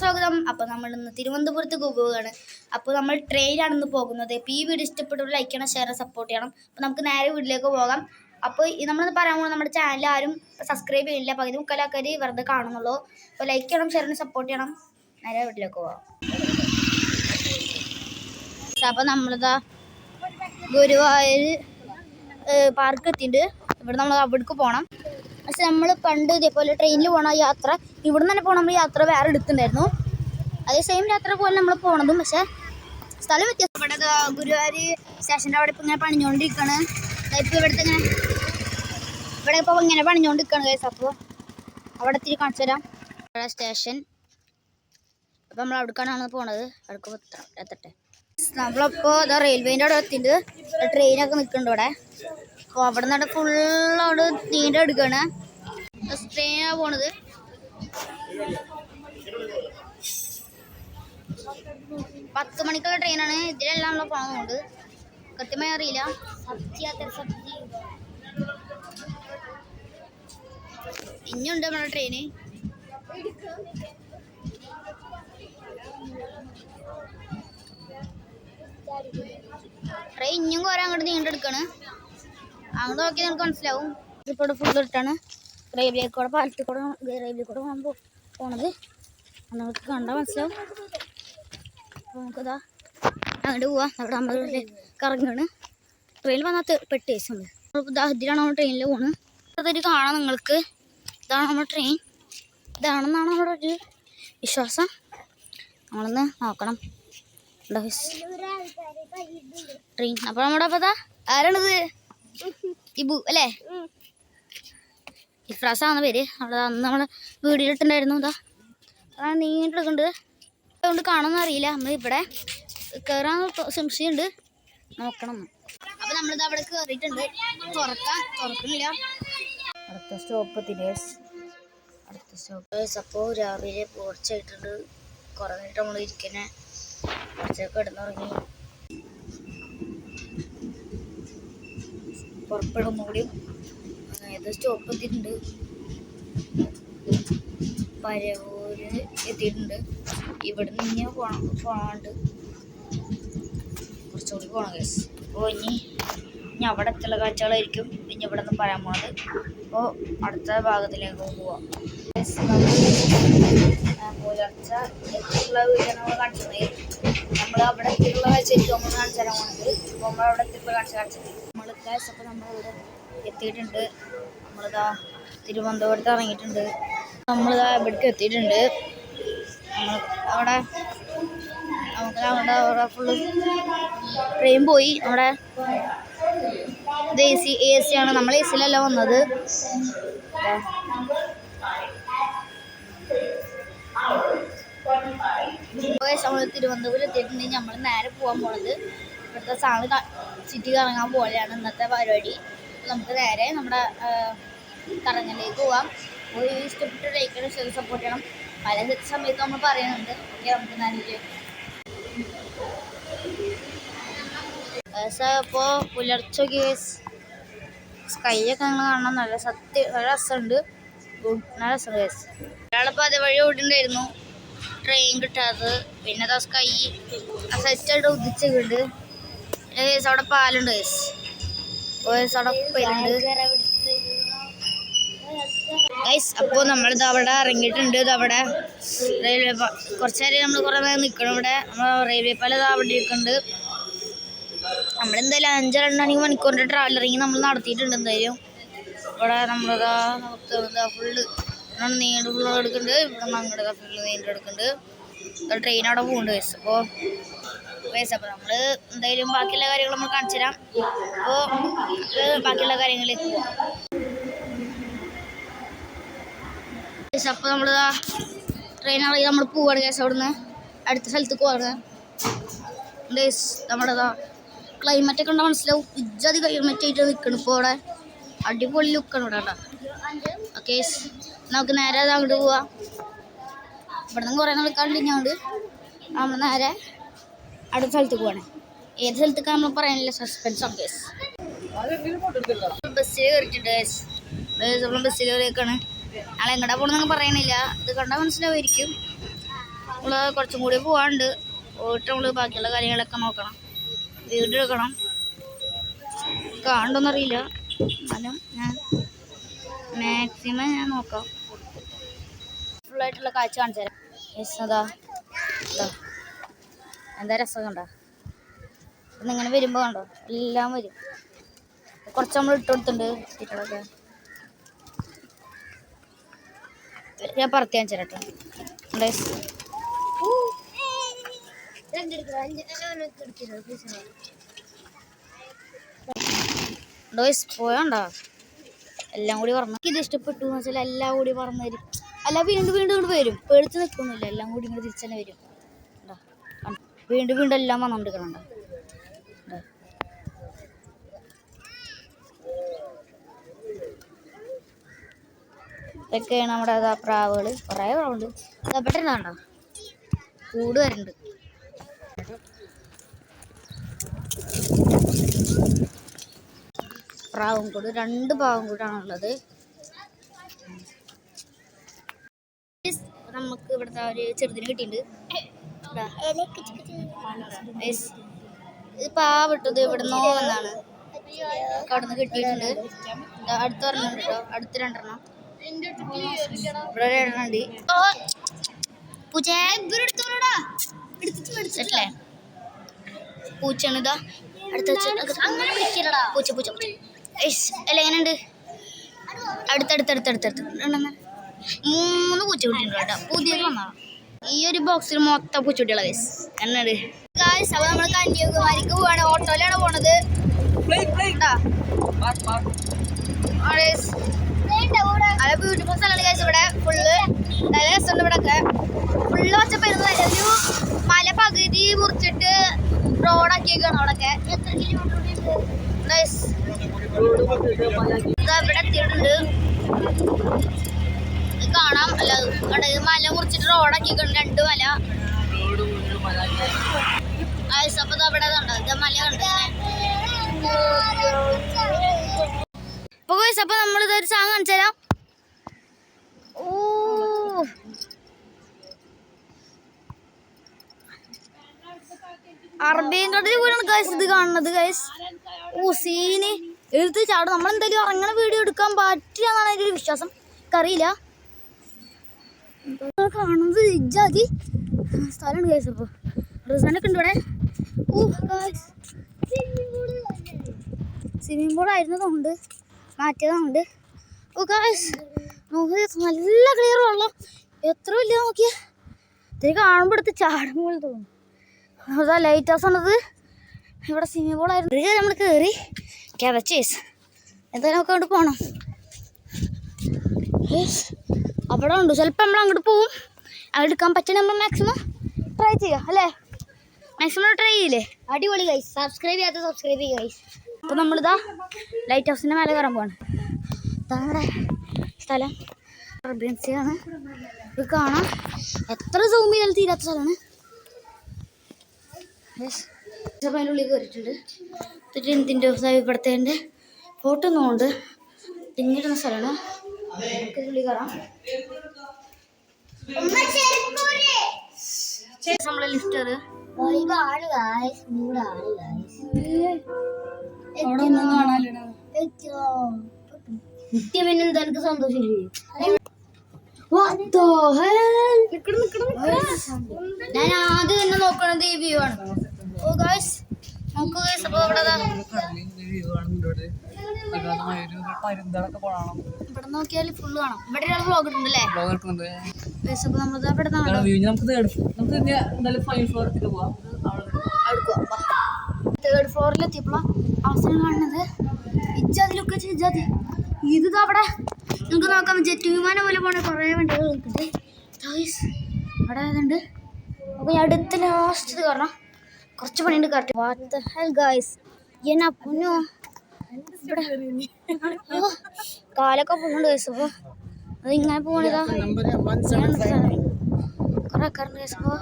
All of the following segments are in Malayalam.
സ്വാഗതം. അപ്പോൾ നമ്മൾ ഇന്ന് തിരുവനന്തപുരത്തേക്ക് പോവുകയാണ്. അപ്പോൾ നമ്മൾ ട്രെയിനാണ് പോകുന്നത്. അപ്പോൾ ഈ വീഡിയോ ഇഷ്ടപ്പെട്ടവർ ലൈക്ക് ചെയ്യണം, ഷെയർ സപ്പോർട്ട് ചെയ്യണം. അപ്പോൾ നമുക്ക് നേരെ വീട്ടിലേക്ക് പോകാം. അപ്പോൾ നമ്മളിന്ന് പറയാൻ പോകുന്നത് നമ്മുടെ ചാനൽ ആരും സബ്സ്ക്രൈബ് ചെയ്യില്ല, പകുതി മുക്കാലാൾക്കാർ വെറുതെ കാണുന്നുള്ളൂ. അപ്പോൾ ലൈക്ക് ചെയ്യണം, ഷെയർ സപ്പോർട്ട് ചെയ്യണം. നേരെ വീട്ടിലേക്ക് പോകാം. അപ്പോൾ നമ്മളിതാ ഗുരുവായൂർ പാർക്ക് എത്തിയിട്ട് ഇവിടെ നമ്മൾ അവിടേക്ക് പോകണം. പക്ഷെ നമ്മൾ പണ്ട് ഇതേപോലെ ട്രെയിനിൽ പോകണ യാത്ര ഇവിടെ നിന്ന് തന്നെ പോകണം. നമ്മൾ യാത്ര വേറെ എടുത്തിട്ടുണ്ടായിരുന്നു. അതേ സെയിം യാത്ര പോലെ നമ്മൾ പോകണതും, പക്ഷേ സ്ഥലം വ്യത്യാസം. ഇവിടെ ഗുരുവായൂർ സ്റ്റേഷൻ്റെ അവിടെ ഇപ്പോൾ ഇങ്ങനെ പണിഞ്ഞുകൊണ്ടിരിക്കുകയാണ്. ഇപ്പോൾ ഇവിടെ ഇപ്പോൾ ഇങ്ങനെ പണിഞ്ഞുകൊണ്ടിരിക്കുകയാണ് കേസ്. അപ്പോൾ അവിടെ എത്തി കാണിച്ചു തരാം. ഇവിടെ സ്റ്റേഷൻ. അപ്പോൾ നമ്മൾ അവിടേക്കാണ് പോണത്. അവിടേക്ക് എത്തട്ടെ. നമ്മളപ്പോൾ ഇതാ റെയിൽവേൻ്റെ അവിടെ എത്തിയിട്ട് ട്രെയിനൊക്കെ നിൽക്കുന്നുണ്ട് ഇവിടെ. അപ്പോൾ അവിടെ നിന്ന് ഫുള്ളവിടെ നീണ്ട എടുക്കുകയാണ്. ട്രെയിനാണ് പോണത്. പത്ത് മണിക്കുള്ള ട്രെയിനാണ്. ഇതിലെല്ലാം നമ്മൾ പോകുന്നുണ്ട്. കൃത്യമായി അറിയില്ല. ഇനിയുണ്ട് നമ്മുടെ ട്രെയിന്. ട്രെയിൻ ഇനിയും കുറേ അങ്ങോട്ട് നീണ്ടെടുക്കാണ്. അങ്ങോട്ട് നോക്കി നമുക്ക് മനസ്സിലാവും. ഇപ്പോൾ ഫുള്ള് ഇട്ടാണ് റെയിൽവേ കൂടെ, പാലത്തിൽ കൂടെ, റെയിൽവേ കൂടെ പോണത്. നമുക്ക് കണ്ടാൽ മനസ്സിലാവും. അപ്പോൾ നമുക്കിതാ അങ്ങോട്ട് പോവാം. അവിടെ നമ്മൾ കറങ്ങാണ്. ട്രെയിനിൽ വന്നാൽ പെട്ട് കേസുണ്ട്. ഇതിലാണ് നമ്മൾ ട്രെയിനിൽ പോകുന്നത്. അതൊരു കാണാം നിങ്ങൾക്ക്. ഇതാണ് നമ്മുടെ ട്രെയിൻ. ഇതാണെന്നാണ് നമ്മുടെ ഒരു വിശ്വാസം. നമ്മളൊന്ന് നോക്കണം ട്രെയിൻ. അപ്പോൾ നമ്മുടെ അപ്പോൾ ആരാണിത്? ഇബു അല്ലേ? ഇഫ്രാസാണ് പേര്. അവിടെ അന്ന് നമ്മൾ വീഡിയോ ഇട്ടുണ്ടായിരുന്നു. ഇതാ അതാണ് നീണ്ടെടുക്കുന്നുണ്ട്. അതുകൊണ്ട് കാണുമെന്ന് അറിയില്ല. നമ്മൾ ഇവിടെ കയറാൻ സംശയമുണ്ട്. നോക്കണം. അപ്പോൾ നമ്മളിത് അവിടെ കയറിയിട്ടുണ്ട്. തുറക്കുന്നില്ല. അടുത്ത സ്റ്റോപ്പ് തിരേഴ്സ്. അടുത്ത സ്റ്റോപ്പ്. അപ്പോൾ രാവിലെ പോർച്ചായിട്ടുണ്ട്. കുറേ നേരം നമ്മൾ ഇരിക്കണേ കുറച്ചൊക്കെ കിടന്നുറങ്ങി. പുറപ്പെടുന്ന കൂടി ഏത് സ്റ്റോപ്പ് എത്തിയിട്ടുണ്ട്. പരവൂര് എത്തിയിട്ടുണ്ട്. ഇവിടെ നിന്ന് ഇനി പോകാണ്ട് കുറച്ചുകൂടി പോകണം കേസ്. അപ്പോൾ ഇനി അവിടെ എത്തുള്ള കാഴ്ചകളായിരിക്കും ഇനി ഇവിടെ നിന്ന് പറയാൻ പോകുന്നത്. അപ്പോൾ അടുത്ത ഭാഗത്തിലേക്ക് പോവാം. പുലർച്ച എത്തിയുള്ള വീഡിയോ നമ്മൾ കാണിച്ചത്. നമ്മൾ അവിടെ എത്തിയുള്ള കാഴ്ചയായിരിക്കും നമ്മൾ കാണിച്ചു തരാൻ പോകുന്നത്. അപ്പോൾ നമ്മൾ അവിടെ എത്തിയുള്ള കാണിച്ചത് നമ്മൾ ഗ്യാസ്. അപ്പോൾ നമ്മളിവിടെ എത്തിയിട്ടുണ്ട്. നമ്മളിതാ തിരുവനന്തപുരത്ത് ഇറങ്ങിയിട്ടുണ്ട്. നമ്മളിതാ ഇവിടേക്ക് എത്തിയിട്ടുണ്ട്. നമ്മൾ അവിടെ അവിടെ ഫുള്ള് ട്രെയിൻ പോയി. അവിടെ ഇത് എ സി ആണ്. നമ്മൾ എ സിയിലല്ല വന്നത്. നമ്മൾ തിരുവനന്തപുരം എത്തിയിട്ടുണ്ടെങ്കിൽ നമ്മൾ നേരെ പോകാൻ പോണത് ഇവിടുത്തെ സാധനം ചുറ്റി കറങ്ങാൻ പോലെയാണ് ഇന്നത്തെ പരിപാടി. നമുക്ക് നേരെ നമ്മുടെ കറങ്ങലിലേക്ക് പോവാം. ഒരു ഇഷ്ടപ്പെട്ട ലൈക്ക് ഷെയർ സപ്പോർട്ട് ചെയ്യണം. പല സമയത്ത് നമ്മൾ പറയുന്നുണ്ട്. ഓക്കെ, നമുക്ക് നേരെ ഇപ്പോൾ പുലർച്ചെ സ്കൈയൊക്കെ നിങ്ങൾ കാണാൻ നല്ല രസമുണ്ട്. നല്ല രസം കേസ്. ഒരാളിപ്പോൾ അതുവഴി ഓടിണ്ടായിരുന്നു ട്രെയിൻ കിട്ടാത്തത്. പിന്നെ അതാ സ്കൈ സെറ്റായിട്ട് ഉദിച്ചുണ്ട്. കേസ് അവിടെ പാലുണ്ട് കേസ്. അവിടെ പേരുണ്ട് ഗൈസ്. അപ്പോൾ നമ്മളിത് അവിടെ ഇറങ്ങിയിട്ടുണ്ട്. ഇതവിടെ റെയിൽവേ കുറച്ച് നേരം നമ്മൾ കുറേ നേരം നിൽക്കണം. ഇവിടെ നമ്മൾ റെയിൽവേ പാലം അവിടെ ഇരിക്കുന്നുണ്ട്. നമ്മളെന്തായാലും 5-2 മണിക്കൂറിൻ്റെ ട്രാവലറിങ് നമ്മൾ നടത്തിയിട്ടുണ്ട്. എന്തായാലും ഇവിടെ നമ്മളിതാ ഫുള്ള് നീണ്ട് ഫുള്ള് എടുക്കുന്നുണ്ട്. ഇവിടെ നിന്ന് അങ്ങോട്ട് ഫുള്ള് നീണ്ട് എടുക്കുന്നുണ്ട്. ട്രെയിൻ അവിടെ പോകുന്നുണ്ട് കേസ്. അപ്പോൾ നമ്മൾ എന്തായാലും ബാക്കിയുള്ള കാര്യങ്ങൾ നമ്മൾ കാണിച്ചു തരാം. അപ്പോൾ ബാക്കിയുള്ള കാര്യങ്ങളിലേക്ക് പോകാം. അപ്പോൾ നമ്മളിതാ ട്രെയിൻ ഇറങ്ങി നമ്മൾ പോവാണ് കേസ്. അവിടെ നിന്ന് അടുത്ത സ്ഥലത്തേക്ക് പോവാണ് ഗൈസ്. നമ്മളിതാ ക്ലൈമറ്റൊക്കെ ഉണ്ടാ മനസ്സിലാവും. ഇജ്ജാതി ക്ലൈമറ്റ് ആയിട്ട് നിൽക്കണം. ഇപ്പോൾ അവിടെ അടിപൊളി ലുക്കാണ് ഇവിടെ കേട്ടോ. ഓക്കെ, നമുക്ക് നേരെ അങ്ങോട്ട് പോവാം. ഇവിടെ നിന്ന് കുറേ നടക്കാണ്ട് ഇങ്ങോട്ട് നമ്മൾ നേരെ അടുത്ത സ്ഥലത്തേക്ക് പോവാണ്. ഏത് സ്ഥലത്തേക്ക് നമ്മൾ പറയാനില്ല, സസ്പെൻസ് ഓഫ് കേസ്. ബസ്സിൽ കയറിയിട്ടുണ്ട് കേസ്. നമ്മൾ ബസ്സിൽ കയറിയേക്കാണ്. ഞങ്ങൾ എങ്ങോട്ടാ പോകണമെന്നൊക്കെ പറയണില്ല. ഇത് കണ്ടാൽ മനസ്സിലാവുമായിരിക്കും. നമ്മൾ കുറച്ചും കൂടി പോകാണ്ട്. പോയിട്ട് നമ്മൾ ബാക്കിയുള്ള കാര്യങ്ങളൊക്കെ നോക്കണം. വീടെടുക്കണം. കാണുന്നറിയില്ല, എന്നാലും ഞാൻ മാക്സിമം ഞാൻ നോക്കാം. ഫുള്ളായിട്ടുള്ള കാഴ്ച കാണിച്ചു തരാം. യെസ്, അതാ എന്താ രസം കണ്ടോ? ഇന്നിങ്ങനെ വരുമ്പോൾ കണ്ടോ എല്ലാം വരും. കുറച്ച് നമ്മൾ ഇട്ട് കൊടുത്തിട്ടുണ്ട് കുട്ടികളൊക്കെ. ഞാൻ പറത്തി കാണിച്ചു തരാം പോയോണ്ടോ. എല്ലാം കൂടി പറഞ്ഞു. ഇത് ഇഷ്ടപ്പെട്ടു എന്ന് വെച്ചാൽ എല്ലാം കൂടി പറഞ്ഞു തരും. അല്ല വീണ്ടും വീണ്ടും ഇങ്ങോട്ട് വരും. പേടിച്ച് നിൽക്കൊന്നുമില്ല, എല്ലാം കൂടി ഇങ്ങോട്ട് തിരിച്ചു തന്നെ വരും. വീണ്ടും വീണ്ടും എല്ലാം വന്നുകൊണ്ടിരിക്കണുണ്ടോ. ഇതൊക്കെയാണ് നമ്മുടെ പ്രാവുകൾ. കുറേ പ്രാവുണ്ട്. പെട്ടെന്നാണ്ടോ കൂട് വരുന്നുണ്ട്. പ്രാവും കൂട്, 2 പ്രാവും കൂടാണുള്ളത്. നമുക്ക് ഇവിടുത്തെ ഒരു ചെറുതിന് കിട്ടിയിട്ടുണ്ട്. ഇത് പാവിട്ടത് ഇവിടുന്ന് വന്നാണ്. അവിടുന്ന് കിട്ടിയിട്ടുണ്ട്. അടുത്ത് പറഞ്ഞിട്ടുണ്ട് കേട്ടോ. അടുത്ത് 2 എണ്ണം. ഇവിടെ 2 എണ്ണം ഉണ്ട്. പൂച്ചാണ് ഇതാ അടുത്ത പൂച്ച പൂച്ച. അല്ല എങ്ങനെയുണ്ട്? അടുത്തടുത്തടുത്തടുത്ത് 3 പൂച്ചക്കുട്ടിയുണ്ട് കേട്ടോ. പുതിയത് വന്നതാണ്. ഈ ഒരു ബോക്സിൽ മൊത്തം പൂച്ചക്കുട്ടികളെ എന്നുണ്ട്. അപ്പൊ നമ്മൾ കന്യാകുമാരിക്ക് പോവാണ്. ഓട്ടോയിലാണ് പോണത്. അത് ബ്യൂട്ടിഫുൾ സ്ഥലമാണ് ഗൈസ്. ഇവിടെ ഫുള്ള് നല്ല രസമുണ്ട്. ഇവിടെ ഒക്കെ ഫുള്ള് പച്ചപ്പരുന്ന്. ഒരു മല പകുതി മുറിച്ചിട്ട് റോഡാക്കിയേക്കാണ് അവിടെയൊക്കെ. എത്ര കിലോമീറ്റർ ഇവിടെ എത്തിയിട്ടുണ്ട്. കാണാം. അല്ല മല മുറിച്ചിട്ട് റോഡാക്കിയേക്കാണ്. 2 മല. അപ്പൊ അവിടെ ഇത് മല കണ്ട്. അപ്പൊ നമ്മളിതൊരു സാങ് കാണിച്ചു തരാം. അറബിയൻ കടലിൽ കൂടെയാണ് ഗൈസ് ഇത് കാണുന്നത്. ഗൈസ് സീന് എടുത്ത് ചാടും. നമ്മളെന്തായാലും അങ്ങനെ വീഡിയോ എടുക്കാൻ പറ്റില്ല എന്നാണ് എൻ്റെ ഒരു വിശ്വാസം. എനിക്കറിയില്ല. കാണുന്നത് ഇജാതി സ്ഥലമാണ് ഗൈസ്. അപ്പോൾ റിസോർട്ടൊക്കെ ഉണ്ട് ഇവിടെ. സ്വിമ്മിംഗ് പൂൾ ആയിരുന്നതുകൊണ്ട് മാറ്റിയതുകൊണ്ട്. നല്ല ക്ലിയർ വെള്ളം. എത്ര വലിയ നോക്കിയാൽ ഇത് കാണുമ്പോൾ എടുത്ത് ചാടും പോലെ തോന്നും. അതാ ലൈറ്റ് ഹൗസ് ആണത്. ഇവിടെ സ്വിമ്മിംഗ് പൂൾ ആയിരുന്നു. നമ്മൾ കയറി ക്യാബച്ചേസ് എന്തായാലും നമുക്ക് അങ്ങോട്ട് പോകണം. അവിടെ ഉണ്ട്. ചിലപ്പോൾ നമ്മൾ അങ്ങോട്ട് പോവും. അവിടെ എടുക്കാൻ പറ്റുന്ന നമ്മൾ മാക്സിമം ട്രൈ ചെയ്യാം അല്ലേ? മാക്സിമം ട്രൈ ചെയ്യില്ലേ? അടിപൊളി ഗൈസ്. സബ്സ്ക്രൈബ് ചെയ്യാത്ത സബ്സ്ക്രൈബ് ചെയ്യുക ഗൈസ്. അപ്പോൾ നമ്മളിതാ ലൈറ്റ് ഹൗസിൻ്റെ മേലെ കയറാൻ പോവാണ്. നമ്മുടെ സ്ഥലം ആണ്. ഇത് കാണാം. എത്ര സൂം ചെയ്താലും തീരാത്ത സ്ഥലമാണ്. അതിൻ്റെ ഉള്ളിൽ കയറിയിട്ടുണ്ട്. എന്നിട്ട് എന്തിൻ്റെ ഇവിടുത്തെ എൻ്റെ ഫോട്ടോ ഒന്നുകൊണ്ട് തിങ്ങിടുന്ന സ്ഥലമാണ്. നമുക്ക് ഉള്ളിൽ കയറാം. നമ്മളെ ലിഫ്റ്റ് പിന്നെന്താ എനിക്ക് സന്തോഷമില്ലേ? ഞാൻ ആദ്യം തന്നെ നോക്കണത് ഈ വ്യൂ ആണ്. ഓ ഗൈസ് നമുക്ക് അപ്പോൾ ഇവിടെ നോക്കിയാൽ ഫുള്ള് കാണാം. ഇവിടെ ഒരാൾ വ്ളോഗ് ഇട്ടുണ്ടല്ലേ? അപ്പോൾ നമ്മളിത് അവിടെ തേർഡ് ഫ്ലോറിലെത്തിയപ്പോൾ അവസരം കാണുന്നത് ഇജാതിലൊക്കെ ഇജാതി. ഇത് അവിടെ നിങ്ങൾക്ക് നോക്കാം. ജെറ്റ് വിമാനം പോലെ പോണ കുറേ വണ്ടികൾ നിൽക്കുന്നുണ്ട് അവിടെ ആയതുണ്ട്. അപ്പോൾ ഈ അടുത്ത ലാസ്റ്റ് ഇത് കാരണം കുറച്ച് പണിയുണ്ട്. Correct what the hell guys. എന്നാ പൊന്നോ ഇവിടെ കാലൊക്കെ പോകുന്നുണ്ട് ഗൈസ്. അപ്പോൾ അത് ഇങ്ങനെ പോകണിതാ കുറേ ആൾക്കാരുണ്ട് ഗൈസ്. അപ്പോൾ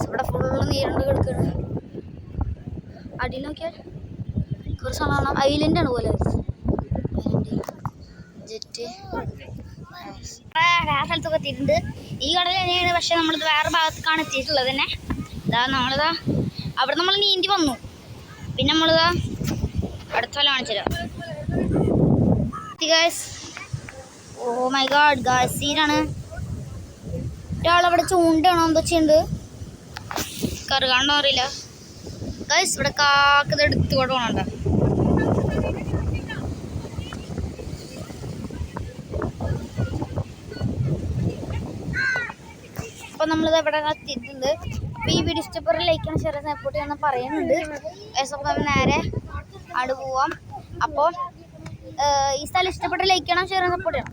ഇവിടെ ഫുള്ള് നീരുണ്ട് കിടക്കുകയാണ്. അടിയിൽ നോക്കിയാൽ കുറച്ച് സാധനം ഐലൻഡാണ് പോലെ ജെറ്റ്. വേറെ സ്ഥലത്തൊക്കെ എത്തിയിട്ടുണ്ട്. ഈ കടൽ തന്നെയാണ്, പക്ഷെ നമ്മളിത് വേറെ ഭാഗത്തേക്കാണ് എത്തിയിട്ടുള്ളത് തന്നെ. ഇതാ നമ്മളിതാ അവിടെ നമ്മൾ നീന്തി വന്നു. പിന്നെ നമ്മളിതാ അടുത്ത സ്ഥലം കാണിച്ചു തരാം. ഓ മൈ ഗാഡ് ഗായ്സ്, സീനാണ്. ഒരാളവിടെ ചൂണ്ടാണോ എന്തോ ചെയ്യുന്നുണ്ട്, കറുകാണ്ടോ അറിയില്ല ഗായ്സ്. ഇവിടെ കാക്കത് എടുത്തുകൊണ്ട് പോകണുണ്ടോ. അപ്പോൾ നമ്മളിത് ഇവിടെ എത്തിയിട്ടുണ്ട്. അപ്പോൾ ഈ വീഡിയോ ഇഷ്ടപ്പെടുന്ന ലൈക്കാണ്, ഷെയർ സപ്പോർട്ട് ചെയ്യാൻ പറയുന്നുണ്ട്. അപ്പോൾ നേരെ അവിടെ പോവാം. അപ്പോൾ ഈ സ്ഥലം ഇഷ്ടപ്പെട്ട ലൈക്ക് ചെയ്യണം, ഷെയർ സപ്പോർട്ട് ചെയ്യണം.